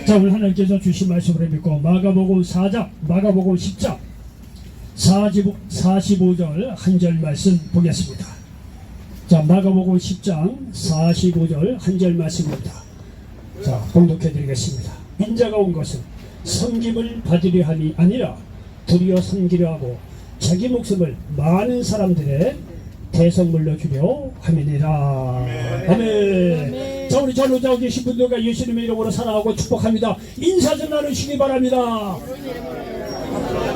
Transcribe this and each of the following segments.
자, 오늘 하나님께서 주신 말씀을 믿고 마가복음 4장, 마가복음 10장 45절 한 절 말씀 보겠습니다. 자, 마가복음 10장 45절 한 절 말씀입니다. 자, 봉독해 드리겠습니다. 인자가 온 것은 섬김을 받으려 함이 아니라 드리어 섬기려 하고 자기 목숨을 많은 사람들의 대성물로 주려 함이니라. 아멘. 자, 우리 전후자 계신 분들과 예수님의 이름으로 사랑하고 축복합니다. 인사 좀 나누시기 바랍니다.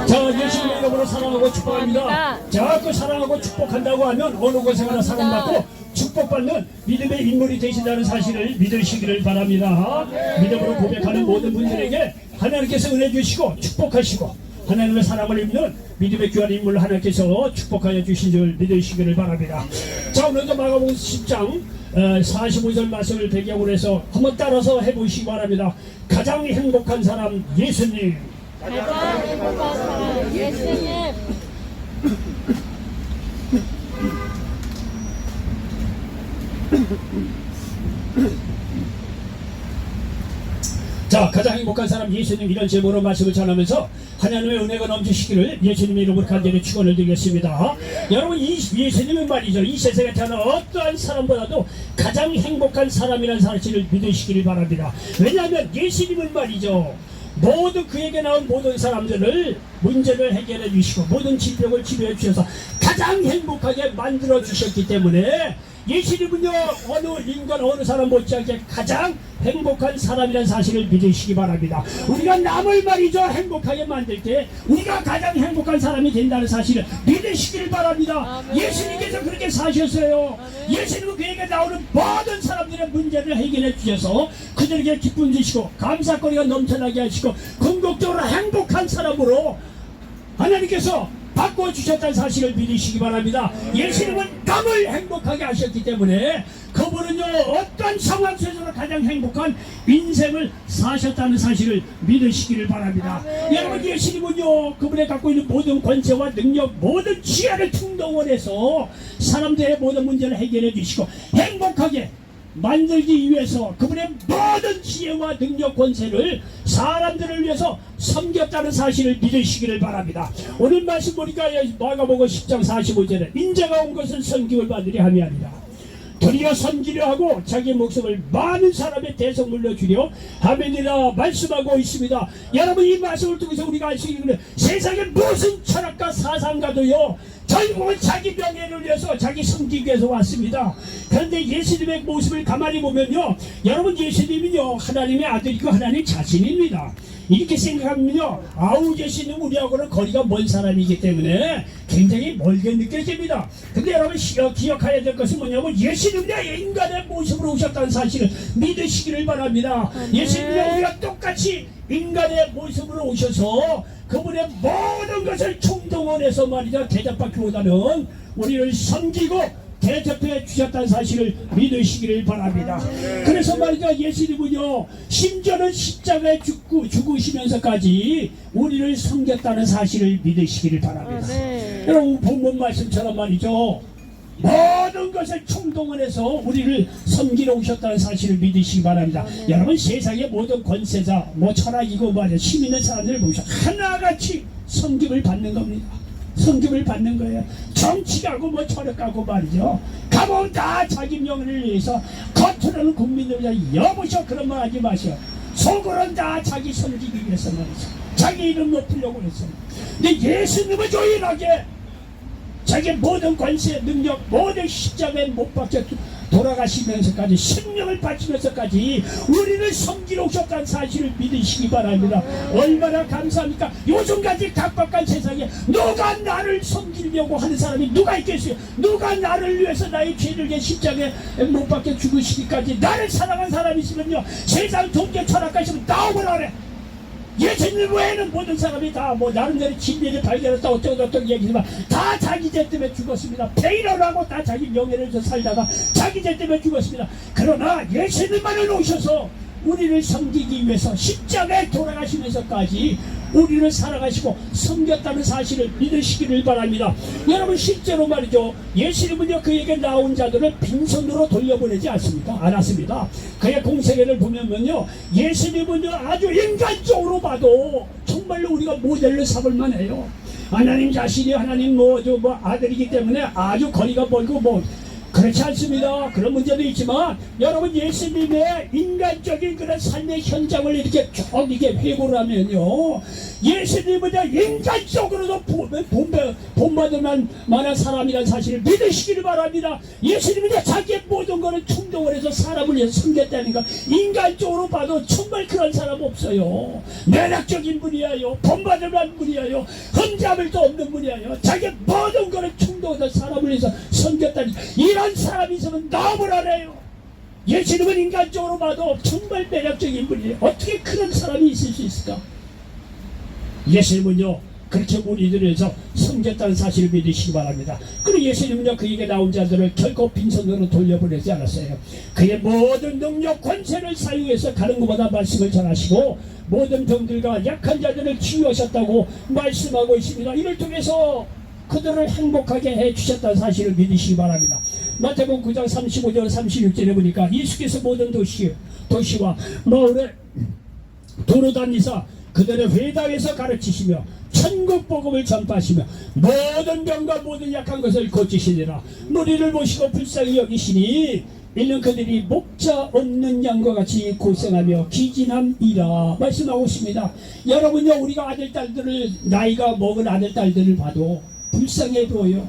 자, 예수님의 이름으로 사랑하고 축복합니다. 자, 그 사랑하고 축복한다고 하면 어느 곳에 가나 사랑받고 축복받는 믿음의 인물이 되신다는 사실을 믿으시기를 바랍니다. 믿음으로 고백하는 모든 분들에게 하나님께서 은혜 주시고 축복하시고 하나님의 사랑을 입는 믿음의 귀한 인물 하나님께서 축복하여 주신 줄 믿으시기를 바랍니다. 자, 오늘도 마가복음 10장 45절 말씀을 배경으로 해서 한번 따라서 해보시기 바랍니다. 가장 행복한 사람 예수님. 가장 행복한 사람 예수님. 자, 가장 행복한 사람 예수님, 이런 제목으로 말씀을 전하면서 하나님의 은혜가 넘치시기를 예수님의 이름으로 간절히 축원을 드리겠습니다. 여러분, 이 예수님은 말이죠, 이 세상에 태어난 어떠한 사람보다도 가장 행복한 사람이라는 사실을 믿으시기를 바랍니다. 왜냐하면 예수님은 말이죠, 모든 그에게 나온 모든 사람들을 문제를 해결해 주시고 모든 질병을 치료해 주셔서 가장 행복하게 만들어 주셨기 때문에 예수님은요, 어느 인간 어느 사람 못지않게 가장 행복한 사람이라는 사실을 믿으시기 바랍니다. 우리가 남을 말이죠, 행복하게 만들 때 우리가 가장 행복한 사람이 된다는 사실을 믿으시기를 바랍니다. 아멘. 예수님께서 그렇게 사셨어요. 아멘. 예수님은 그에게 나오는 모든 사람들의 문제를 해결해 주셔서 그들에게 기쁨 주시고 감사거리가 넘쳐나게 하시고 궁극적으로 행복한 사람으로 하나님께서 바꿔주셨다는 사실을 믿으시기 바랍니다. 예수님은 남을 행복하게 하셨기 때문에 그분은요, 어떤 상황 속에서도 가장 행복한 인생을 사셨다는 사실을 믿으시기를 바랍니다. 아멘. 여러분, 예수님은요, 그분의 갖고 있는 모든 권세와 능력, 모든 지혜를 충동원해서 사람들의 모든 문제를 해결해 주시고 행복하게 만들기 위해서 그분의 모든 지혜와 능력, 권세를 사람들을 위해서 섬겼다는 사실을 믿으시기를 바랍니다. 오늘 말씀 보니까 마가복음 10장 45절에 인자가 온 것은 섬김을 받으려 함이 아니라 드리어 섬기려 하고 자기 목숨을 많은 사람의 대성물로 주려 함이니라 말씀하고 있습니다. 여러분, 이 말씀을 통해서 우리가 알 수 있는 세상에 무슨 철학과 사상가도요, 결국은 자기 명예를 위해서 자기 섬기기 위해서 왔습니다. 그런데 예수님의 모습을 가만히 보면요, 여러분, 예수님은요 하나님의 아들이고 하나님 자신입니다. 이렇게 생각하면요, 아우, 예수님 우리하고는 거리가 먼 사람이기 때문에 굉장히 멀게 느껴집니다. 근데 여러분, 기억해야 될 것은 뭐냐면 예수님이 인간의 모습으로 오셨다는 사실을 믿으시기를 바랍니다. 예수님이 우리가 똑같이 인간의 모습으로 오셔서 그분의 모든 것을 총동원해서 말이죠, 대접받기보다는 우리를 섬기고 대접해 주셨다는 사실을 믿으시기를 바랍니다. 그래서 말이죠, 예수님은요, 심지어는 십자가에 죽으시면서까지 우리를 섬겼다는 사실을 믿으시기를 바랍니다. 여러분, 본문 말씀처럼 말이죠, 모든 것을 총동원해서 우리를 섬기러 오셨다는 사실을 믿으시기 바랍니다. 여러분, 세상의 모든 권세자, 철학이고 말이죠, 힘 있는 사람들을 보셔 하나같이 섬김을 받는 겁니다. 섬김을 받는 거예요. 정치가고 철학가고 말이죠, 가보면 다 자기 명예를 위해서 겉으로는 국민을 위해 여보셔 그런 말 하지 마세요. 속으로는 다 자기 섬기기 위해서 말이죠, 자기 이름 높이려고 했어요. 근데 예수님은 조용하게 자기 모든 권세, 능력, 모든 십자가에 못 박혀 돌아가시면서까지 생명을 바치면서까지 우리를 섬기러 오셨다는 사실을 믿으시기 바랍니다. 얼마나 감사합니까? 요즘까지 각박한 세상에 누가 나를 섬기려고 하는 사람이 누가 있겠어요? 누가 나를 위해서 나의 죄를 위해 십자가에 못 박혀 죽으시기까지 나를 사랑한 사람이 있으면요, 세상 종교 철학가 있으면 나오거라 그래. 예수님 외에는 모든 사람이 다 나름대로 진리를 발견했다 어쩌고 얘기지만 다 자기 죄 때문에 죽었습니다. 배인을 하고 다 자기 명예를 살다가 자기 죄 때문에 죽었습니다. 그러나 예수님만을 오셔서 우리를 섬기기 위해서 십자가에 돌아가시면서까지 우리를 사랑하시고 섬겼다는 사실을 믿으시기를 바랍니다. 여러분, 실제로 말이죠, 예수님은요 그에게 나온 자들을 빈손으로 돌려보내지 않았습니다. 그의 공생애를 보면요, 예수님은요 아주 인간적으로 봐도 정말로 우리가 모델로 삼을 만해요. 하나님 자신이 하나님 아들이기 때문에 아주 거리가 멀고 그렇지 않습니다. 그런 문제도 있지만 여러분, 예수님의 인간적인 그런 삶의 현장을 이렇게 쭉 이렇게 회고를 하면요, 예수님은 인간적으로도 본받을 만한 사람이라는 사실을 믿으시기를 바랍니다. 예수님은 자기의 모든 것을 충동을 해서 사람을 위해서 섬겼다니까, 인간적으로 봐도 정말 그런 사람 없어요. 매력적인 분이에요. 본받을 만한 분이에요. 흠잡을 수 없는 분이에요. 자기의 모든 것을 충동해서 사람을 위해서 섬겼다니까, 이런 사람이 있으면 너무나네요. 예수님은 인간적으로 봐도 정말 매력적인 분이에요. 어떻게 그런 사람이 있을 수 있을까? 예수님은요 그렇게 우리들을 위해서 섬겼다는 사실을 믿으시기 바랍니다. 그리고 예수님은요 그에게 나온 자들을 결코 빈손으로 돌려보내지 않았어요. 그의 모든 능력 권세를 사용해서 가는 것보다 말씀을 전하시고 모든 병들과 약한 자들을 치유하셨다고 말씀하고 있습니다. 이를 통해서 그들을 행복하게 해주셨다는 사실을 믿으시기 바랍니다. 마태복음 9장 35절 36절에 보니까 예수께서 모든 도시와 마을에 도로다니사 그들의 회당에서 가르치시며 천국 복음을 전파하시며 모든 병과 모든 약한 것을 고치시니라. 무리를 모시고 불쌍히 여기시니 이는 그들이 목자 없는 양과 같이 고생하며 기진함이라 말씀하고 있습니다. 여러분요, 우리가 아들딸들을, 나이가 먹은 아들딸들을 봐도 불쌍해 보여요.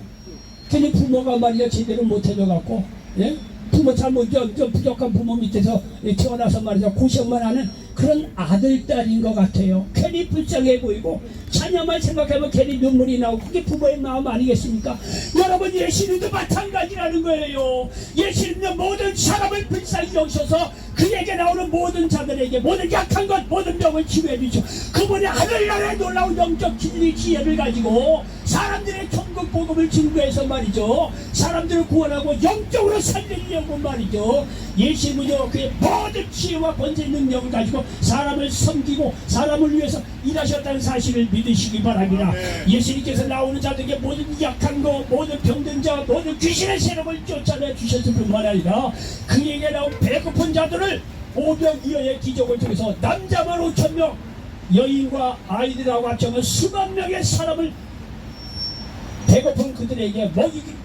괜히 부모가 말이야 제대로 못해줘갖고, 예? 부모 잘못, 좀 부족한 부모 밑에서 태어나서 말이야 고생만 하는 그런 아들딸인 것 같아요. 괜히 불쌍해 보이고 자녀만 생각하면 괜히 눈물이 나오고, 그게 부모의 마음 아니겠습니까? 여러분, 예수님도 마찬가지라는 거예요. 예수님은 모든 사람을 불쌍히 여기셔서 그에게 나오는 모든 자들에게 모든 약한 것, 모든 병을 치유해 주시고, 그분의 하늘나라의 놀라운 영적 진리 지혜를 가지고 사람들의 천국 복음을 증거해서 말이죠, 사람들을 구원하고 영적으로 살리려고 말이죠, 예수님은요 그의 모든 지혜와 권세 능력을 가지고 사람을 섬기고 사람을 위해서 일하셨다는 사실을 믿으시기 바랍니다. 예수님께서 나오는 자들에게 모든 약한 것, 모든 병든 자, 모든 귀신의 세력을 쫓아내 주셨을 뿐만 아니라 그에게 나온 배고픈 자들을 오병이어의 기적을 통해서 남자만 5,000명, 여인과 아이들하고 합쳐서 수만 명의 사람을 배고픈 그들에게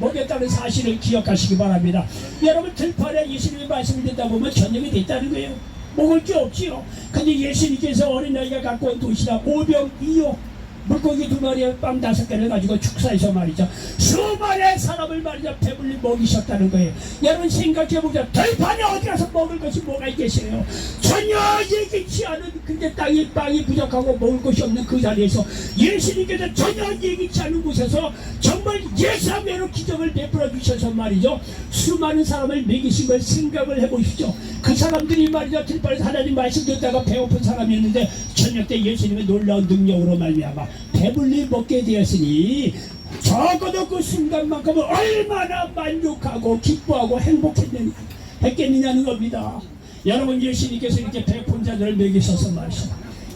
먹였다는 사실을 기억하시기 바랍니다. 여러분, 들판에 예수님의 말씀을 듣다 보면 저녁이 됐다는 거예요. 먹을 게 없지요. 근데 예수님께서 어린아이가 갖고 온 도시락 5병2호 물고기 2마리에 빵 5개를 가지고 축사해서 말이죠, 수많은 사람을 말이죠 배불리 먹이셨다는 거예요. 여러분 생각해보자. 들판에 어디 가서 먹을 것이 뭐가 있겠어요? 전혀 예기치 않은, 근데 빵이 부족하고 먹을 것이 없는 그 자리에서 예수님께서 전혀 예기치 않은 곳에서 정말 예사외로 기적을 베풀어 주셔서 말이죠, 수많은 사람을 먹이신 걸 생각을 해보십시오. 그 사람들이 말이죠 들판에서 하나님 말씀 듣다가 배고픈 사람이었는데 저녁 때 예수님의 놀라운 능력으로 말미암아 배불리 먹게 되었으니 적어도 그 순간만큼은 얼마나 만족하고 기뻐하고 행복했겠느냐는 겁니다. 여러분, 예수님께서 이렇게 배고픈 자들을 먹이셔서 말이죠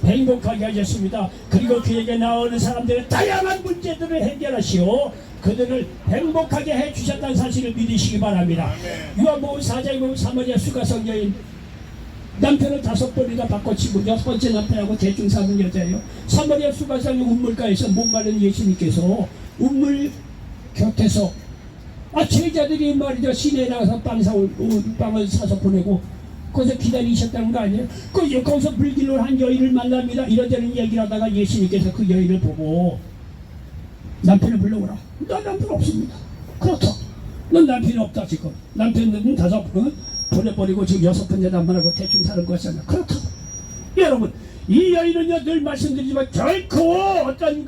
행복하게 하셨습니다. 그리고 그에게 나오는 사람들의 다양한 문제들을 해결하시오 그들을 행복하게 해주셨다는 사실을 믿으시기 바랍니다. 요한복음 4장에 보면 사마리아 수가성 여인, 남편을 5번이나 바꿔치고 6번째 남편하고 대충 사는 여자예요. 사마리아 수가성 우물가에서 목마른 예수님께서 우물 곁에서 제자들이 말이죠 시내에 나가서 빵을 사서 보내고 거기서 기다리셨다는 거 아니에요? 거기서 불길로 한 여인을 만납니다. 이런저런 얘기를 하다가 예수님께서 그 여인을 보고 남편을 불러오라. 나 남편 없습니다. 그렇다. 넌 남편이 없다 지금. 남편은 5번 보내버리고 지금 6번째 남편하고 대충 사는 것이잖아. 그렇다. 여러분, 이 여인은요 늘 말씀드리지만 결코 어떤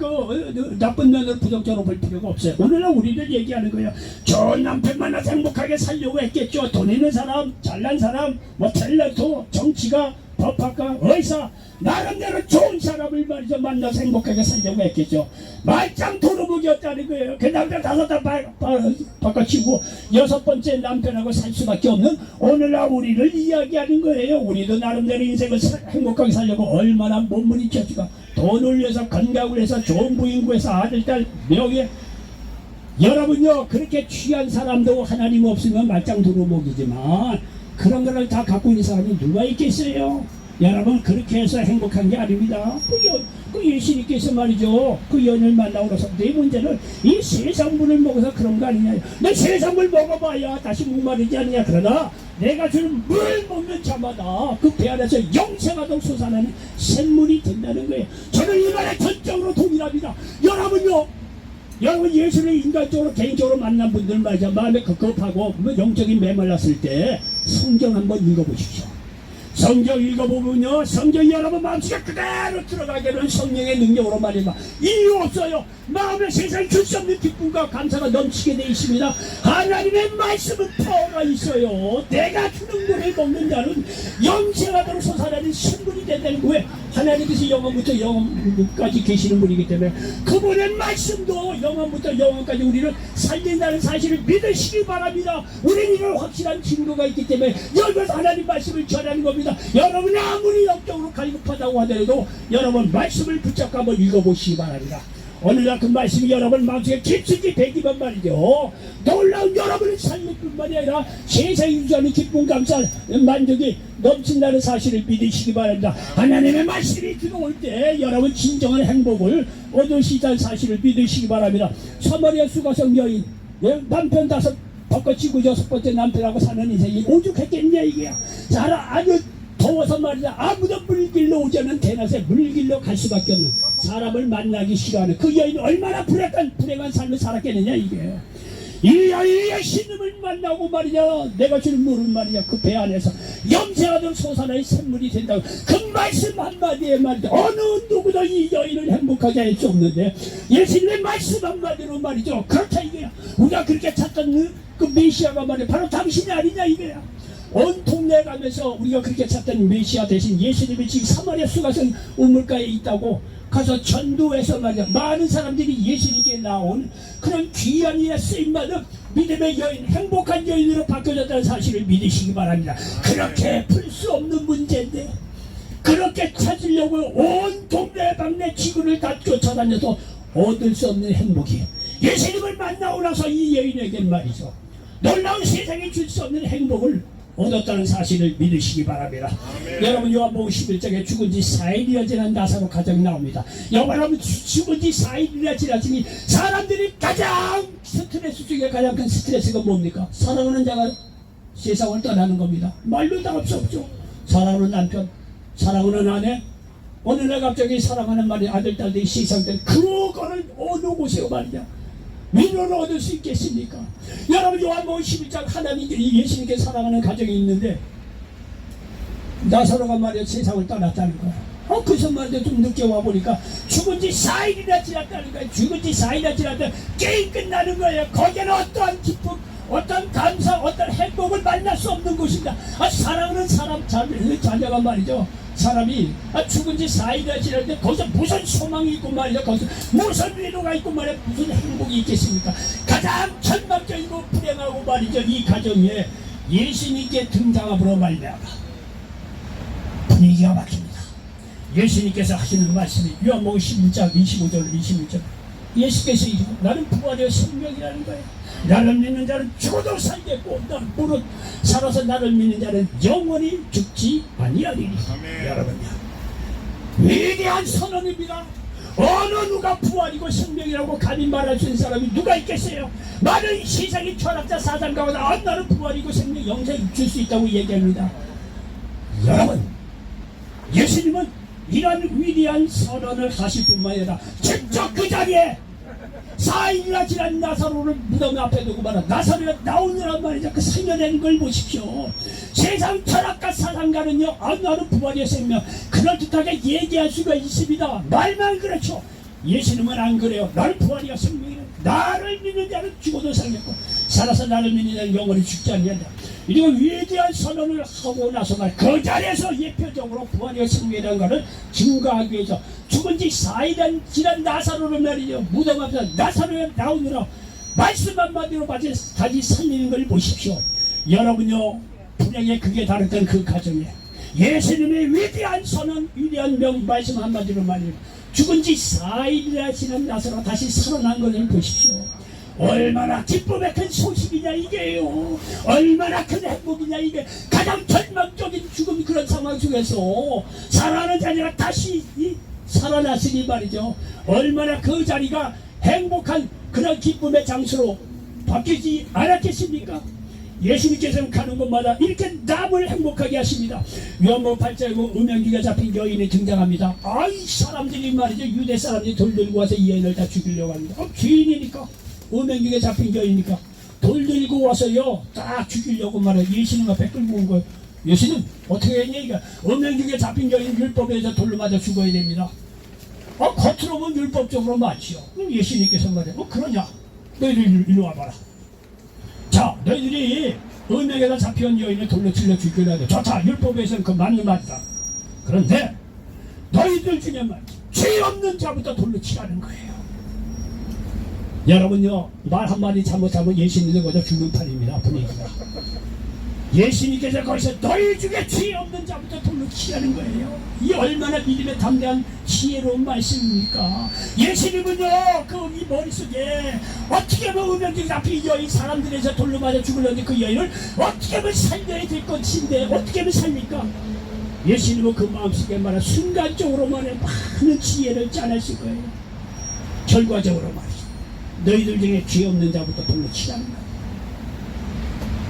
나쁜 면을 부정적으로 볼 필요가 없어요. 오늘날 우리들 얘기하는 거예요. 좋은 남편 만나서 행복하게 살려고 했겠죠. 돈 있는 사람, 잘난 사람, 탤런트, 정치가, 법학과, 의사, 나름대로 좋은 사람을 말이죠 만나서 행복하게 살려고 했겠죠. 말짱 도루묵이었다는 거예요. 그 남자 5달 바꿔치고 6번째 남편하고 살 수밖에 없는 오늘날 우리를 이야기하는 거예요. 우리도 나름대로 인생을 행복하게 살려고 얼마나 몸부림쳤을까. 돈을 위해서, 건강을 위해서, 좋은 부인 구해서, 아들 딸 명예. 여러분요, 그렇게 귀한 사람도 하나님 없으면 말짱 도루묵이지만 그런 거를 다 갖고 있는 사람이 누가 있겠어요? 여러분, 그렇게 해서 행복한 게 아닙니다. 그 예수님께서 말이죠, 그 연을 만나고 나서 내 문제는 이 세상물을 먹어서 그런 거 아니냐. 내 세상물 먹어봐야 다시 목마르지 않느냐. 그러나 내가 주는 물 먹는 자마다 그 배 안에서 영생하도록 솟아나는 샘물이 된다는 거예요. 저는 이 말에 전적으로 동일합니다. 여러분요, 여러분 예수를 인간적으로 개인적으로 만난 분들 말이죠, 마음에 급급하고 영적인 메말랐을 때 성경 한번 읽어보십시오. 성경 읽어보면요, 성경이 여러분 마음속에 그대로 들어가게는 성령의 능력으로 말이야 이유 없어요. 마음에 세상에 줄 수 없는 기쁨과 감사가 넘치게 되어 있습니다. 하나님의 말씀은 파워가 있어요. 내가 주는 물을 먹는 자는 영생하도록 솟아나는 신분이 된다는 거예요. 하나님께서 영원부터 영원까지 계시는 분이기 때문에 그분의 말씀도 영원부터 영원까지 우리를 살린다는 사실을 믿으시기 바랍니다. 우리는 이런 확실한 증거가 있기 때문에 여기서 하나님 말씀을 전하는 겁니다. 여러분이 아무리 영적으로 갈급하다고 하더라도 여러분 말씀을 붙잡고 한번 읽어보시기 바랍니다. 오늘날 그 말씀이 여러분 마음속에 깊숙이 배기만 말이죠. 놀라운 여러분의 삶일 뿐만이 아니라 세상이 유지하는 기쁨, 감사, 만족이 넘친다는 사실을 믿으시기 바랍니다. 하나님의 말씀이 들어올 때 여러분 진정한 행복을 얻으시다는 사실을 믿으시기 바랍니다. 사마리아 수가성 여인, 남편 5 바꿔치고 6번째 남편하고 사는 인생이 오죽했겠냐 이게야. 아주 더워서 말이야 아무도 물길로 오지 않는 대낮에 물길로 갈 수밖에 없는 사람을 만나기 싫어하는 그 여인이 얼마나 불행한 삶을 살았겠느냐 이게. 이 여인의 신음을 만나고 말이야 내가 주는 물은 말이야 그 배 안에서 영생하던 솟아나는 샘물이 된다고 그 말씀 한마디에 말이야 어느 누구도 이 여인을 행복하게 할 수 없는데 예수님의 말씀 한마디로 말이죠. 그렇다 이게야. 우리가 그렇게 찾던 그 메시아가 말이야 바로 당신이 아니냐 이게야. 온 동네에 가면서 우리가 그렇게 찾던 메시아 대신 예수님이 지금 사마리아 수가성 우물가에 있다고 가서 전도해서 말이야 많은 사람들이 예수님께 나온 그런 귀한 일에 쓰임받은 믿음의 여인, 행복한 여인으로 바뀌어졌다는 사실을 믿으시기 바랍니다. 그렇게 풀 수 없는 문제인데 그렇게 찾으려고 온 동네 방네 지구를 다 쫓아다녀도 얻을 수 없는 행복이 예수님을 만나고 나서 이 여인에겐 말이죠 놀라운 세상에 줄 수 없는 행복을 얻었다는 사실을 믿으시기 바랍니다. 여러분 요한복음 11장에 죽은 지 4일이나 지난 나사로 가정이 나옵니다. 여러분 죽은 지 4일이나 지났으니 사람들이 가장 스트레스 중에 가장 큰 스트레스가 뭡니까? 사랑하는 자가 세상을 떠나는 겁니다. 말로 다 할 수 없죠. 사랑하는 남편, 사랑하는 아내, 어느 날 갑자기 사랑하는 말이 아들, 딸들이 세상들 그거를 어느 곳에 말이냐 위로를 얻을 수 있겠습니까? 여러분 요한복음 11장 하나님 예수님께 사랑하는 가정이 있는데 나사로가 말이야 세상을 떠났다는 거야. 그래서 말이야 좀 늦게 와보니까 죽은 지 4일이나 지났다는 거야. 죽은 지 4일이나 지났다 게임 끝나는 거예요. 거기는 어떠한 기쁨, 어떤 감사, 어떤 행복을 만날 수 없는 곳입니다. 사랑하는 사람 자녀가 말이죠 사람이 죽은 지 4일이나 지났는데 거기서 무슨 소망이 있고 말이죠. 거기서 무슨 위로가 있고 말이야 무슨 행복이 있겠습니까? 가장 절망적이고 불행하고 말이죠 이 가정에 예수님께 등장함으로 말미암아 분위기가 바뀝니다. 예수님께서 하시는 말씀이 요한복음 11장 25절 26절 예수께서 이르고 나는 부활의 생명이라는 거예요. 나를 믿는 자는 죽어도 살겠고 무릇 살아서 나를 믿는 자는 영원히 죽지 아니하리니. 여러분요 위대한 선언입니다. 어느 누가 부활이고 생명이라고 감히 말할 수 있는 사람이 누가 있겠어요? 많은 세상의 철학자 사상가가 나는 부활이고 생명 영생 줄 수 있다고 얘기합니다. 여러분 예수님은 이러한 위대한 선언을 하실 뿐만 아니라 직접 그 자리에 4일이나 지난 나사로를 무덤 앞에 두고 말아 나사로가 나오느란 말이죠. 그 생겨낸 걸 보십시오. 세상 철학가 사상가는요 나는 부활의 생명 그럴듯하게 얘기할 수가 있습니다. 말만 그렇죠. 예수님은 안 그래요. 나는 부활이야 생명이야. 나를 믿는 자는 죽어도 살겠고 살아서 나를 믿는 자는 영원히 죽지 않는다. 이런 위대한 선언을 하고 나서 그 자리에서 예표적으로 부활이야 생명이라는 것을 증거하기 위해서 죽은 지 4일 지난 나사로를 말이죠. 무덤 앞에서 나사로에 나오느라 말씀 한마디로 다시 살리는 걸 보십시오. 여러분요, 불행에 그게 다르던 그 가정에 예수님의 위대한 선언, 위대한 말씀 한마디로 말이에요. 죽은 지 4일이나 지난 나사로 다시 살아난 것을 보십시오. 얼마나 기쁨의 큰 소식이냐 이게요. 얼마나 큰 행복이냐 이게. 가장 절망적인 죽음 그런 상황 속에서 살아나는 자리가 다시 살아났으니 말이죠. 얼마나 그 자리가 행복한 그런 기쁨의 장소로 바뀌지 않았겠습니까? 예수님께서는 가는 곳마다 이렇게 남을 행복하게 하십니다. 요한복음 8장에 음행주가 잡힌 여인이 등장합니다. 아이 사람들이 말이죠. 유대 사람들이 돌 들고 와서 이 여인을 다 죽이려고 합니다. 죄인이니까 음행주가 잡힌 여인이니까 돌 들고 와서요 다 죽이려고 말해요. 예수님 앞에 끌고 온 거예요. 예수님 어떻게 했냐 이거. 음행주가 잡힌 여인 율법에 의해서 돌로 맞아 죽어야 됩니다. 겉으로 보면 율법적으로 맞지요. 예수님께서 말해요. 그러냐 너희들 일로 와봐라. 자, 너희들이 음행에다 잡혀온 여인을 돌로 찔러 죽여야 돼. 좋다. 율법에서는 그 맞는 말이다. 그런데 너희들 중에 말이지 죄 없는 자부터 돌로 치라는 거예요. 여러분요, 말 한마디 잘못하면 예수님도 거저 죽는 판입니다. 분위기가. 예수님께서 거기서 너희 중에 죄 없는 자부터 돌로 치라는 거예요. 이 얼마나 믿음에 담대한 지혜로운 말씀입니까? 예수님은요, 이 머릿속에 어떻게 하면 음행증 잡힌 여인 사람들에서 돌로 맞아 죽으려는 그 여인을 어떻게 하면 살려야 될 것인데 어떻게 하면 살립니까? 예수님은 그 마음속에 말해 순간적으로 말해 많은 지혜를 짜냈을 거예요. 결과적으로 말이죠. 너희들 중에 죄 없는 자부터 돌로 치라는 거예요.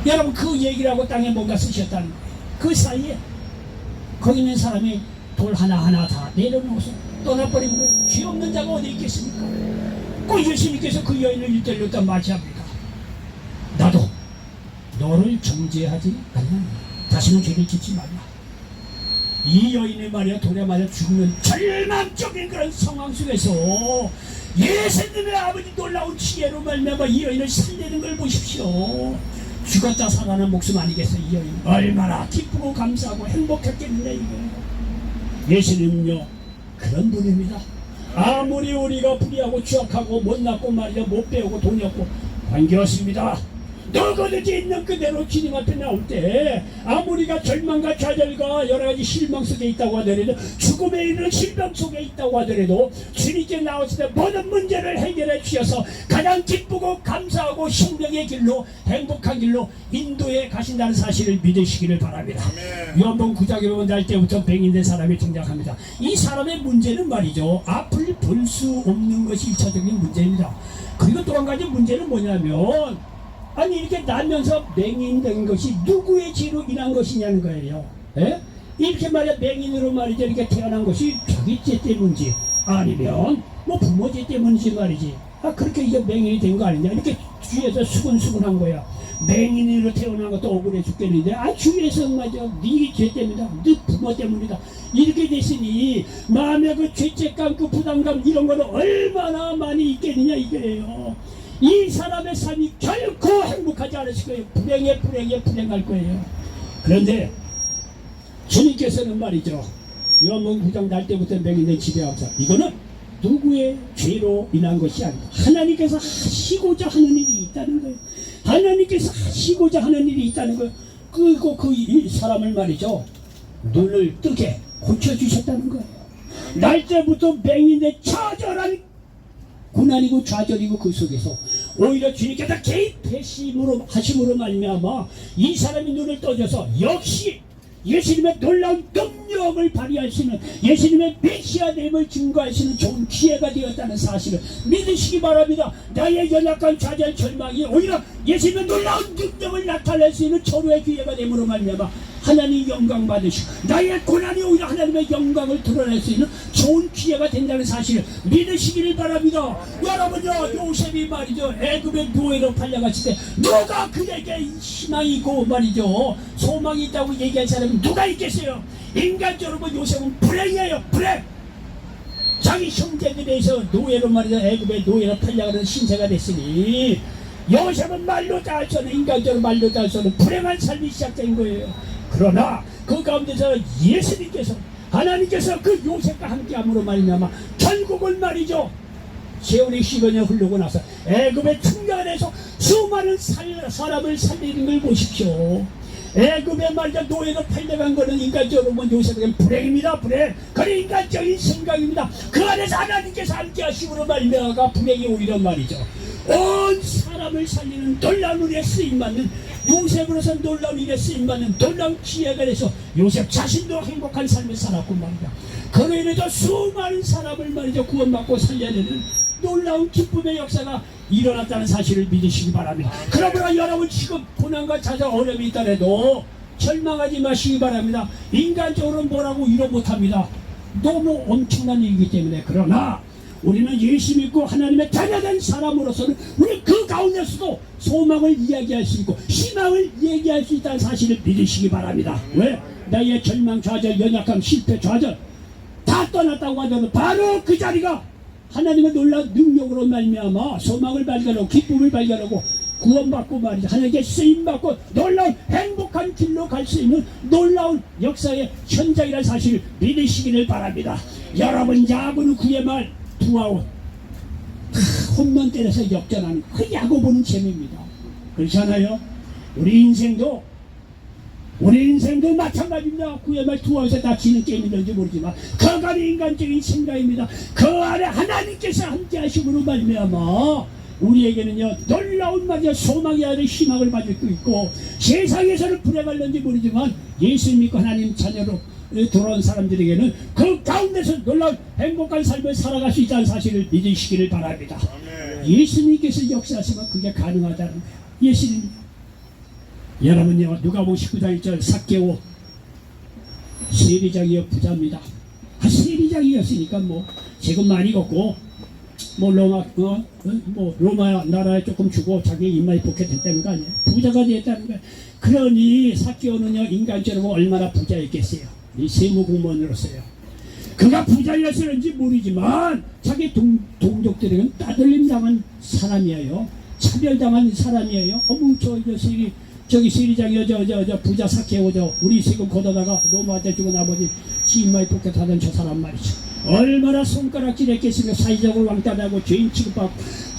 여러분 그 얘기를 하고 땅에 뭔가 쓰셨다는 거예요. 그 사이에 거기 있는 사람이 돌 하나하나 다 내려놓아서 떠나버린 거예요. 죄 없는 자가 어디 있겠습니까? 꼭 예수님께서 그 여인을 일대일로 딱 맞이합니다. 나도 너를 정죄하지 않는 다시는 죄를 짓지 말라. 이 여인의 말이야 돌에 맞아 죽는 절망적인 그런 상황 속에서 예수님의 아버지 놀라운 지혜로 말미암아 이 여인을 살리는 걸 보십시오. 죽었다 살아난 목숨 아니겠어요? 이 여인 얼마나 기쁘고 감사하고 행복했겠는데 이거예요. 예수님은요 그런 분입니다. 아무리 우리가 불의하고 추악하고 못났고 말이야 못 배우고 돈이 없고 관계없습니다. 누구든지 있는 그대로 주님 앞에 나올 때 아무리가 절망과 좌절과 여러가지 실망 속에 있다고 하더라도 죽음에 이르는 실병 속에 있다고 하더라도 주님께 나왔을 때 모든 문제를 해결해 주셔서 가장 기쁘고 감사하고 생명의 길로 행복한 길로 인도해 가신다는 사실을 믿으시기를 바랍니다. 요한복음 9장에 보면 날 때부터 뱅인된 사람이 등장합니다. 이 사람의 문제는 말이죠 앞을 볼 수 없는 것이 1차적인 문제입니다. 그리고 또 한 가지 문제는 뭐냐면 아니 이렇게 나면서 맹인된 것이 누구의 죄로 인한 것이냐는 거예요. 에? 이렇게 말이야 맹인으로 말이죠 이렇게 태어난 것이 자기 죄 때문인지 아니면 뭐 부모 죄 때문인지 말이지. 그렇게 이제 맹인이 된 거 아니냐 이렇게 주위에서 수근수근한 거야. 맹인으로 태어난 것도 억울해 죽겠는데 주위에서 맞아 네 죄 때문이다 네 부모 때문이다 이렇게 됐으니 마음의 그 죄책감 그 부담감 이런 거는 얼마나 많이 있겠느냐 이거예요. 이 사람의 삶이 결코 행복하지 않으실 거예요. 불행할 거예요. 그런데 주님께서는 말이죠 요한복음 9장 날 때부터 맹인된 집에 와서 이거는 누구의 죄로 인한 것이 아니다. 하나님께서 하시고자 하는 일이 있다는 거예요. 하나님께서 하시고자 하는 일이 있다는 거예요. 그리고 그 사람을 말이죠 눈을 뜨게 고쳐주셨다는 거예요. 날 때부터 맹인된 처절한 고난이고 좌절이고 그 속에서 오히려 주님께서 개입하심으로 하심으로 말미암아 이 사람이 눈을 떠줘서 역시 예수님의 놀라운 능력을 발휘할 수 있는 예수님의 메시아됨을 증거할 수 있는 좋은 기회가 되었다는 사실을 믿으시기 바랍니다. 나의 연약한 좌절 절망이 오히려 예수님의 놀라운 능력을 나타낼 수 있는 절호의 기회가 됨으로 말미암아 하나님 영광 받으시고 나의 고난이 오히려 하나님의 영광을 드러낼 수 있는 좋은 기회가 된다는 사실을 믿으시기를 바랍니다. 여러분요 요셉이 말이죠 애굽의 노예로 팔려갔을 때 누가 그에게 희망이 있고 말이죠 소망이 있다고 얘기할 사람이 누가 있겠어요? 인간적으로 요셉은 불행이에요. 불행. 자기 형제들에서 노예로 말이죠. 애굽의 노예로 팔려가는 신세가 됐으니 요셉은 말로 잘 써는 인간적으로 말로 잘 써는 불행한 삶이 시작된 거예요. 그러나 그 가운데서 예수님께서 하나님께서 그 요셉과 함께함으로 말미암아 결국은 말이죠. 세월이 10여년 흐르고 나서 애굽의 충격에서 수많은 사람을 살리는 걸 보십시오. 애굽에 말이죠. 노예로 팔려간 거는 인간적으로 보면 요셉에게는 불행입니다. 불행. 그런 인간적인 생각입니다. 그 안에서 하나님께서 함께 하심으로 말미암아 불행이 오히려 말이죠. 온 사람을 살리는 놀라운 일에 쓰임받는 요셉으로서 놀라운 일에 쓰임받는 놀라운 기회가 돼서 요셉 자신도 행복한 삶을 살았고 말이죠. 그로 인해서 수많은 사람을 말이죠. 구원받고 살려야 되는 놀라운 기쁨의 역사가 일어났다는 사실을 믿으시기 바랍니다. 그러므로 여러분 지금 고난과 자자 어려움이 있더라도 절망하지 마시기 바랍니다. 인간적으로 뭐라고 이러 못합니다. 너무 엄청난 일이기 때문에. 그러나 우리는 예수 믿고 하나님의 자녀된 사람으로서는 우리 그 가운데서도 소망을 이야기할 수 있고 희망을 얘기할 수 있다는 사실을 믿으시기 바랍니다. 왜? 나의 절망, 좌절, 연약함, 실패, 좌절 다 떠났다고 하더라도 바로 그 자리가 하나님의 놀라운 능력으로 말미암아 소망을 발견하고 기쁨을 발견하고 구원받고 말이죠. 하나님께 쓰임받고 놀라운 행복한 길로 갈 수 있는 놀라운 역사의 현장이라는 사실을 믿으시기를 바랍니다. 여러분 야구는 그의 말 투아웃 홈런 때려서 역전하는 그 야구 보는 재미입니다. 그렇잖아요. 우리 인생도 마찬가지입니다. 그의 말 투아웃에 다 지는 게임인지 모르지만 그간의 인간적인 생각입니다. 그 안에 하나님께서 함께 하심으로 말미암아 우리에게는요 놀라운 말이야 소망이 아닌 희망을 받을 수 있고 세상에서는 불행할는지 모르지만 예수 믿고 하나님 자녀로 돌아온 사람들에게는 그 가운데서 놀라운 행복한 삶을 살아갈 수 있다는 사실을 믿으시기를 바랍니다. 예수님께서 역사하시면 그게 가능하다는 거예요. 예수님 여러분요 누가복음 19장 1절 삭개오 세리장이여 부자입니다. 세리장이었으니까 뭐 세금 많이 걷고 뭐 로마 나라에 조금 주고 자기 입맛이 좋게 됐다는 거 아니에요. 부자가 됐다는 거예요. 그러니 삭개오는요 인간적으로 얼마나 부자였겠어요. 이 세무공무원으로서요. 그가 부자였는지 모르지만 자기 동족들에게는 따돌림 당한 사람이에요. 차별당한 사람이에요. 어머 저기 세리장이요 저 부자 삭개오 우리 세금 걷어다가 로마한테 주고 나머지 지인마에 독격하던 저 사람 말이죠. 얼마나 손가락질 했겠으며 사회적으로 왕따하고 죄인 취급받고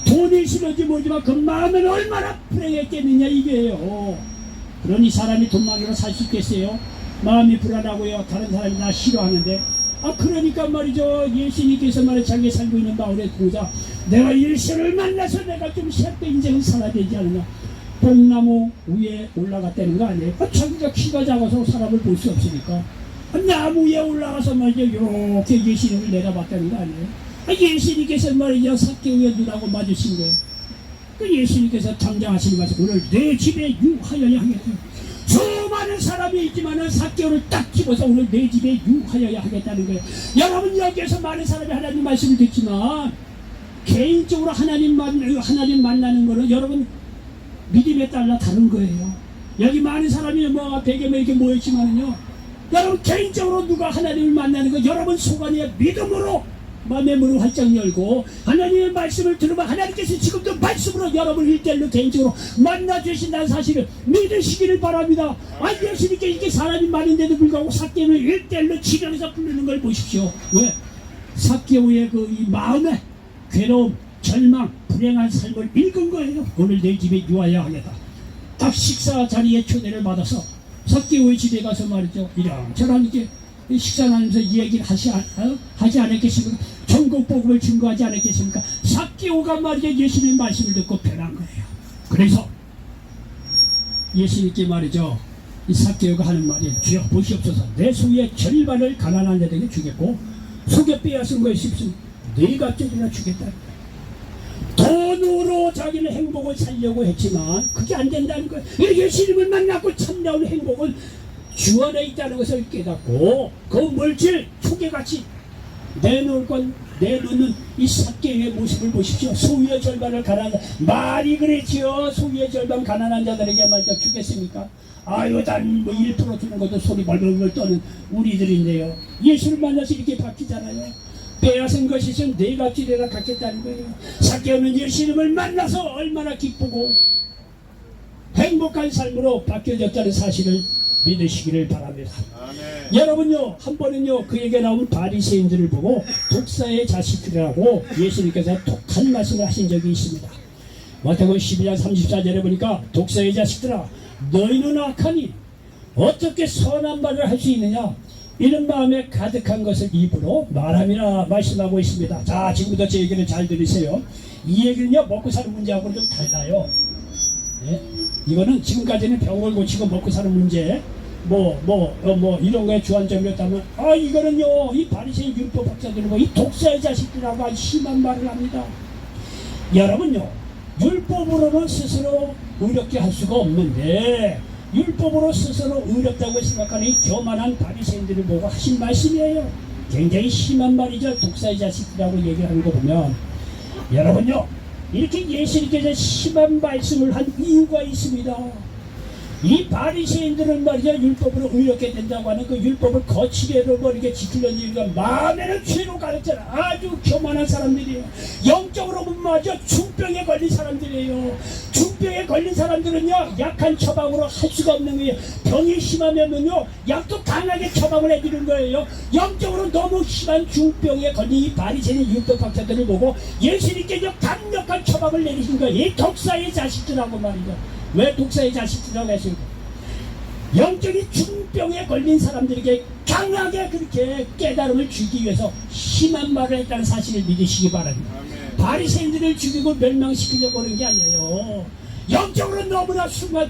돈이 싫은지 모르지만 그 마음은 얼마나 불행했겠느냐 이게요. 그러니 사람이 돈 많이로 살 수 있겠어요? 마음이 불안하고요. 다른 사람이 나 싫어하는데 그러니까 말이죠. 예수님께서 말이죠. 자기 살고 있는 마을의 부자 내가 예수를 만나서 내가 좀 새롭게 인생을 살아야 되지 않느냐. 뽕나무 위에 올라갔다는 거 아니에요? 자기가 키가 작아서 사람을 볼 수 없으니까 나무 위에 올라가서 말이죠. 이렇게 예수님을 내다봤다는 거 아니에요? 예수님께서 말이죠. 삭개오의 눈하고 맞으신 거예요. 그 예수님께서 당장하시는 말씀 오늘 내 집에 유하여야 하겠다. 수많은 사람이 있지만은 삭개오를 딱 집어서 오늘 내 집에 유하여야 하겠다는 거예요. 여러분 여기에서 많은 사람이 하나님 말씀을 듣지만 개인적으로 하나님 만나는 거는 여러분 믿음에 따라 다른 거예요. 여기 많은 사람이 뭐 100여 명 이렇게 모였지만은요 여러분 개인적으로 누가 하나님을 만나는 거 여러분 속안에 믿음으로 마음의 문을 활짝 열고 하나님의 말씀을 들으면 하나님께서 지금도 말씀으로 여러분을 1대1로 개인적으로 만나 주신다는 사실을 믿으시기를 바랍니다. 예수님께 이렇게 사람이 많은데도 불구하고 삭개오를 1대1로 지명해서 부르는 걸 보십시오. 왜? 삭개오의 이 마음에 괴로움, 절망, 불행한 삶을 읽은 거예요. 오늘 내 집에 유하여야 하겠다. 딱 식사 자리에 초대를 받아서 삭개오의 집에 가서 말이죠. 이런저런 이제 식사 나누면서 이야기를 하지 않았겠습니까? 천국 복음을 증거하지 않았겠습니까? 삭개오가 말이죠. 예수님의 말씀을 듣고 변한 거예요. 그래서 예수님께 말이죠. 이 삭개오가 하는 말이 주여 보시옵소서 내 소유의 절반을 가난한 자들에게 주겠고 속에 빼앗은 것이 있으면 네 갑절이나 주겠다. 돈으로 자기는 행복을 살려고 했지만 그게 안 된다는 거예요. 예수님을 만나고 참다운 행복은 주 안에 있다는 것을 깨닫고 그 물질 초계같이 내놓는 이 삭개오의 모습을 보십시오. 소유의 절반을 가난한 말이 그랬지요. 소유의 절반 가난한 자들에게 말이죠. 주겠습니까? 단 뭐 1% 주는 것도 소리 벌벌벌 떠는 우리들인데요. 예수를 만나서 이렇게 바뀌잖아요. 빼앗은 것이 있으면 네 값지대라 갖겠다는 거예요. 삭개오는 예수님을 만나서 얼마나 기쁘고 행복한 삶으로 바뀌어졌다는 사실을 믿으시기를 바랍니다. 아멘. 여러분요, 한 번은요, 그에게 나온 바리새인들을 보고 독사의 자식들이라고 예수님께서 독한 말씀을 하신 적이 있습니다. 마태복음 12장 34절에 보니까 독사의 자식들아, 너희는 악하니 어떻게 선한 말을 할 수 있느냐? 이런 마음에 가득한 것을 입으로 말함이라 말씀하고 있습니다. 자, 지금부터 제 얘기를 잘 들으세요. 이 얘기는요, 먹고 사는 문제하고는 좀 달라요. 네? 이거는 지금까지는 병을 고치고 먹고 사는 문제, 이런 거에 주안점이었다면, 이거는요, 이 바리새인 율법 학자들은 이 독사의 자식들하고 아주 심한 말을 합니다. 여러분요, 율법으로는 스스로 의롭게 할 수가 없는데, 율법으로 스스로 의롭다고 생각하는 이 교만한 바리새인들을 보고 하신 말씀이에요. 굉장히 심한 말이죠. 독사의 자식들이라고 얘기하는 거 보면. 여러분요, 이렇게 예수님께서 심한 말씀을 한 이유가 있습니다. 이 바리새인들은 말이죠, 율법으로 의롭게 된다고 하는 그 율법을 거칠게로 이렇게 지키려는 이유가 마음에는 죄로 가득잖아. 아주 교만한 사람들이에요. 영적으로 보면 아주 중병에 걸린 사람들이에요. 중병에 걸린 사람들은요, 약한 처방으로 할 수가 없는 거예요. 병이 심하면요, 약도 강하게 처방을 해주는 거예요. 영적으로 너무 심한 중병에 걸린 이 바리새인 율법학자들을 보고 예수님께서 강력한 처방을 내리신 거예요. 이 독사의 자식들하고 말이죠. 왜 독사의 자식들이라고 했습니까? 영적인 중병에 걸린 사람들에게 강하게 그렇게 깨달음을 주기 위해서 심한 말을 했다는 사실을 믿으시기 바랍니다. 아멘. 바리새인들을 죽이고 멸망시키려고 하는 게 아니에요. 영적으로 너무나 중한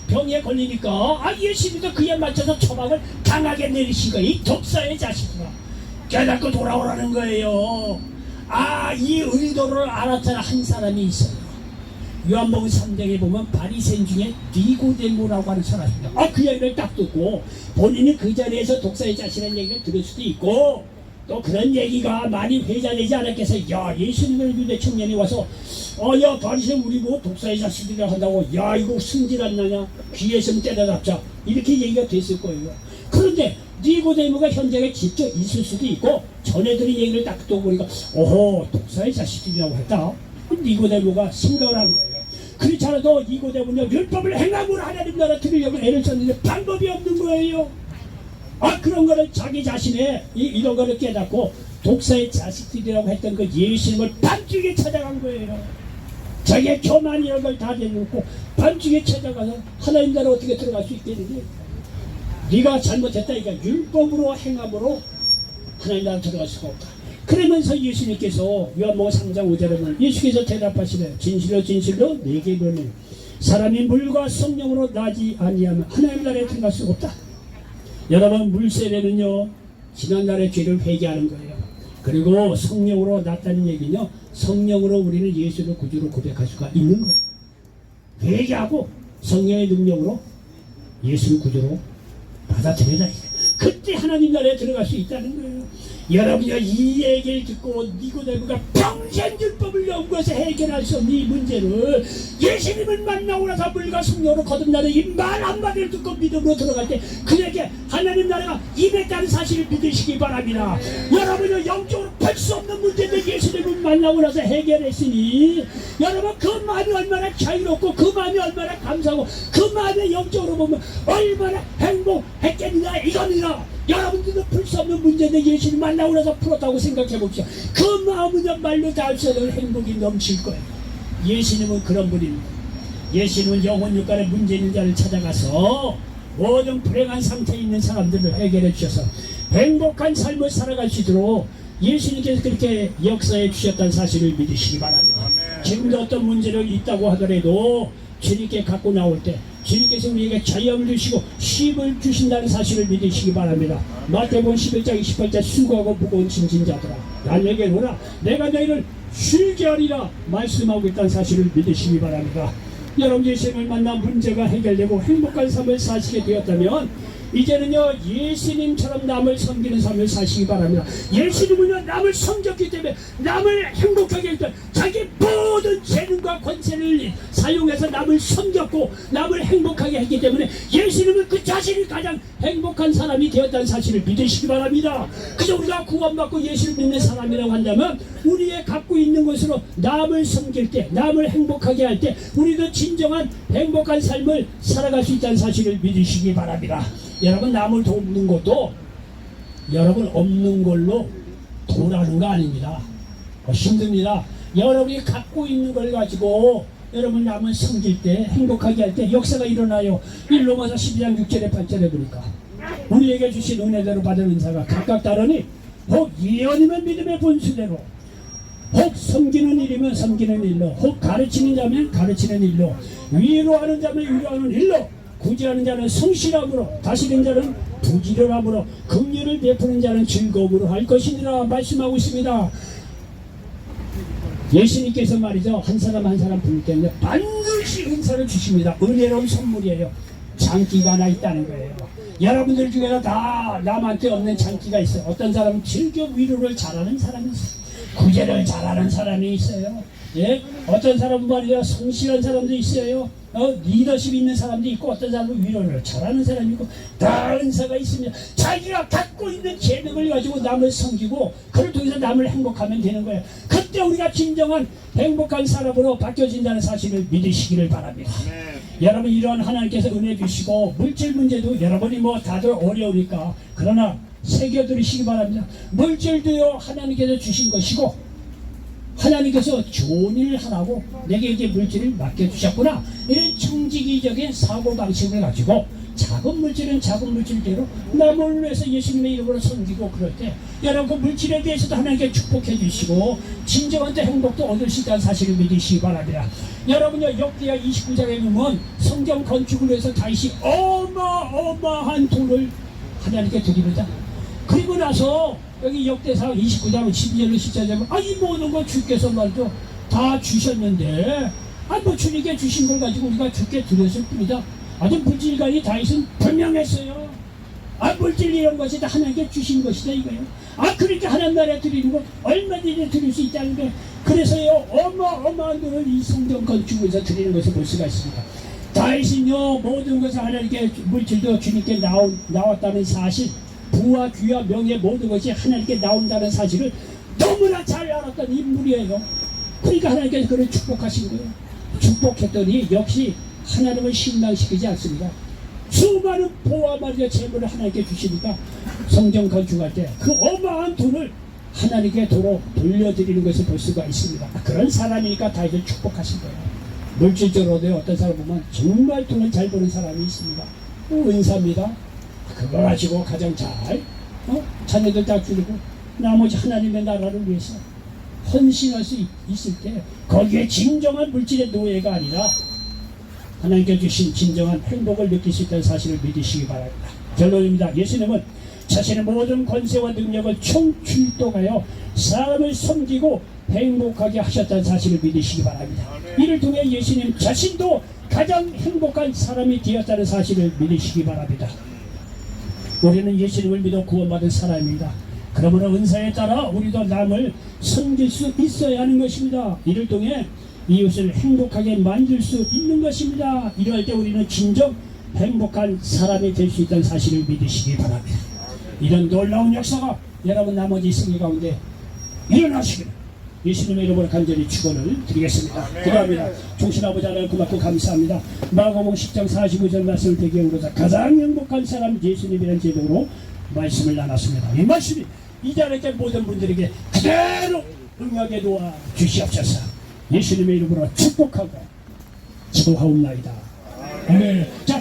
병에 걸리니까 예수님도 그에 맞춰서 처방을 강하게 내리신 거예요. 이 독사의 자식들아, 깨닫고 돌아오라는 거예요. 이 의도를 알았잖아. 한 사람이 있어요. 요한복음 3장에 보면 바리새인 중에 니고데모라고 하는 사람이 있습니다. 그 얘기를 딱 듣고 본인이 그 자리에서 독사의 자신의 얘기를 들을 수도 있고, 또 그런 얘기가 많이 회자되지 않았겠어요. 야, 예수님을 유대 청년이 와서 야, 바리새인 우리 뭐 독사의 자식들이라 한다고, 야, 이거 승질 안 나냐? 귀에 있으면 때려잡자, 이렇게 얘기가 됐을 거예요. 그런데 니고데모가 현장에 직접 있을 수도 있고, 전해들이 얘기를 딱 듣고 보니까 오호, 독사의 자식들이라고 했다. 니고데모가 생각을 한 거예요. 그렇지 않아도 니고데모는요, 율법을 행함으로 하나님 나라 들으려고 애를 썼는데 방법이 없는 거예요. 그런 거를 자기 자신의 이런 거를 깨닫고 독사의 자식들이라고 했던 그 예수님을 밤중에 찾아간 거예요. 자기의 교만이라는 걸 다 내놓고 밤중에 찾아가서 하나님 나라 어떻게 들어갈 수 있겠는지, 네가 잘못했다, 이거 율법으로 행함으로 하나님 나라 들어갈 수가 없다. 그러면서 예수님께서 요한복음 3장 5절에 보면 예수께서 대답하시되 진실로 진실로 내게 이르노니 사람이 물과 성령으로 나지 아니하면 하나님 나라에 들어갈 수가 없다. 여러분, 물세례는요, 지난날의 죄를 회개하는 거예요. 그리고 성령으로 났다는 얘기는요, 성령으로 우리는 예수를 구주로 고백할 수가 있는 거예요. 회개하고 성령의 능력으로 예수를 구주로 받아들여야 해요. 그때 하나님 나라에 들어갈 수 있다는 거예요. 여러분이 이 얘기를 듣고 니고데모가 평생 율법을 연구해서 해결할 수 없는 이 문제를 예수님을 만나고 나서 물과 성령으로 거듭나는 이 말 한마디를 듣고 믿음으로 들어갈 때 그에게 하나님 나라가 임했다는 사실을 믿으시기 바랍니다. 여러분은 영적으로 풀 수 없는 문제를 예수님을 만나고 나서 해결했으니 여러분, 그 마음이 얼마나 자유롭고 그 마음이 얼마나 감사하고 그 마음에 영적으로 보면 얼마나 행복했겠느냐 이겁니다. 여러분들도 풀 수 없는 문제인데 예수님 만나고 나서 풀었다고 생각해 봅시다. 그 마음은 말로 다 할 수 없는 행복이 넘칠 거예요. 예수님은 그런 분입니다. 예수님은 영혼 육간에 문제 있는 자를 찾아가서 모든 불행한 상태에 있는 사람들을 해결해 주셔서 행복한 삶을 살아갈 수 있도록 예수님께서 그렇게 역사해 주셨다는 사실을 믿으시기 바랍니다. 지금도 어떤 문제가 있다고 하더라도 주님께 갖고 나올 때 주님께서 우리에게 자유함을 주시고 쉼을 주신다는 사실을 믿으시기 바랍니다. 마태복음 11장 28절 수고하고 무거운 짐진 자들아 나에게 오라 내가 너희를 쉬게 하리라 말씀하고 있다는 사실을 믿으시기 바랍니다. 여러분, 예수님을 만나 문제가 해결되고 행복한 삶을 사시게 되었다면 이제는요 예수님처럼 남을 섬기는 삶을 사시기 바랍니다. 예수님은요 남을 섬겼기 때문에 남을 행복하게 했던 자기 모든 재능과 권세를 사용해서 남을 섬겼고 남을 행복하게 했기 때문에 예수님은 그 자신이 가장 행복한 사람이 되었다는 사실을 믿으시기 바랍니다. 그저 우리가 구원받고 예수를 믿는 사람이라고 한다면 우리의 갖고 있는 것으로 남을 섬길 때 남을 행복하게 할 때 우리도 진정한 행복한 삶을 살아갈 수 있다는 사실을 믿으시기 바랍니다. 여러분 남을 돕는 것도 여러분 없는 걸로 도라는 거 아닙니다. 힘듭니다. 여러분이 갖고 있는 걸 가지고 여러분 남을 섬길 때 행복하게 할 때 역사가 일어나요. 로마서 12장 6절에 8절에 보니까 우리에게 주신 은혜대로 받은 은사가 각각 다르니 혹 예언이면 믿음의 본수대로 혹 섬기는 일이면 섬기는 일로 혹 가르치는 자면 가르치는 일로 위로하는 자면 위로하는 일로 구제하는 자는 성실함으로 다스리는 자는 부지런함으로 긍휼을 베푸는 자는 즐거움으로 할 것이니라 말씀하고 있습니다. 예수님께서 말이죠 한 사람 한 사람 부를 때는 반드시 은사를 주십니다. 은혜로운 선물이에요. 장기가 하나 있다는 거예요. 여러분들 중에는 다 남한테 없는 장기가 있어요. 어떤 사람은 즐겨 위로를 잘하는 사람이 있어요. 구제를 잘하는 사람이 있어요. 예? 어떤 사람은 말이죠 성실한 사람도 있어요. 리더십 있는 사람도 있고 어떤 사람은 위로를 잘하는 사람이 있고 다 은사가 있습니다. 자기가 갖고 있는 재능을 가지고 남을 섬기고 그를 통해서 남을 행복하면 되는 거예요. 그때 우리가 진정한 행복한 사람으로 바뀌어진다는 사실을 믿으시기를 바랍니다. 여러분 이러한 하나님께서 은혜 주시고 물질 문제도 여러분이 뭐 다들 어려우니까 그러나 새겨들으시기 바랍니다. 물질도요 하나님께서 주신 것이고 하나님께서 좋은 일을 하라고 내게 이제 물질을 맡겨주셨구나 이런 청지기적인 사고방식을 가지고 작은 물질은 작은 물질대로 남을 위해서 예수님의 이름으로 섬기고 그럴 때 여러분 그 물질에 대해서도 하나님께 축복해 주시고 진정한 행복도 얻을 수 있다는 사실을 믿으시기 바랍니다. 여러분요 역대하 29장에 보면 성경 건축을 위해서 다윗이 어마어마한 돈을 하나님께 드립니다. 그리고 나서 여기 역대상 29장 12절로 14절에 이 모든 거 주께서 말이죠 다 주셨는데 뭐 주님께 주신 걸 가지고 우리가 주께 드렸을 뿐이다. 아주 물질관이 다윗은 분명했어요. 물질 이런 것이 다 하나님께 주신 것이다 이거예요. 그러니까 하나님 나라에 드리는 거 얼마든지 드릴 수 있다는 거예요. 그래서요 어마어마한 돈을 이 성전 건축에서 드리는 것을 볼 수가 있습니다. 다윗은요 모든 것을 하나님께 물질도 주님께 나왔다는 사실 부와 귀와 명예 모든 것이 하나님께 나온다는 사실을 너무나 잘 알았던 인물이에요. 그러니까 하나님께서 그를 축복하신 거예요. 축복했더니 역시 하나님을 실망시키지 않습니다. 수많은 보화 말이야 재물을 하나님께 주시니까 성전 건축할 때 그 어마한 돈을 하나님께 도로 돌려드리는 것을 볼 수가 있습니다. 그런 사람이니까 다윗을 축복하신 거예요. 물질적으로도 어떤 사람 보면 정말 돈을 잘 버는 사람이 있습니다. 은사입니다. 그거 가지고 가장 잘 자녀들 다 기르고 나머지 하나님의 나라를 위해서 헌신할 수 있을 때 거기에 진정한 물질의 노예가 아니라 하나님께 주신 진정한 행복을 느낄 수 있다는 사실을 믿으시기 바랍니다. 결론입니다. 예수님은 자신의 모든 권세와 능력을 총출동하여 사람을 섬기고 행복하게 하셨다는 사실을 믿으시기 바랍니다. 이를 통해 예수님 자신도 가장 행복한 사람이 되었다는 사실을 믿으시기 바랍니다. 우리는 예수님을 믿어 구원받은 사람입니다. 그러므로 은사에 따라 우리도 남을 섬길 수 있어야 하는 것입니다. 이를 통해 이웃을 행복하게 만들 수 있는 것입니다. 이럴 때 우리는 진정 행복한 사람이 될 수 있다는 사실을 믿으시기 바랍니다. 이런 놀라운 역사가 여러분 나머지 생애 가운데 일어나시기를 예수님의 이름으로 간절히 축원을 드리겠습니다. 기도합니다. 종신아버지 하나님 고맙고 감사합니다. 마가복음 10장 45절 말씀을 배경으로 가장 행복한 사람 예수님이라는 제목으로 말씀을 나눴습니다. 이 말씀이 이 자리에 모든 분들에게 그대로 응하게 도와 주시옵소서. 예수님의 이름으로 축복하고 기도하옵나이다. 아멘. 자.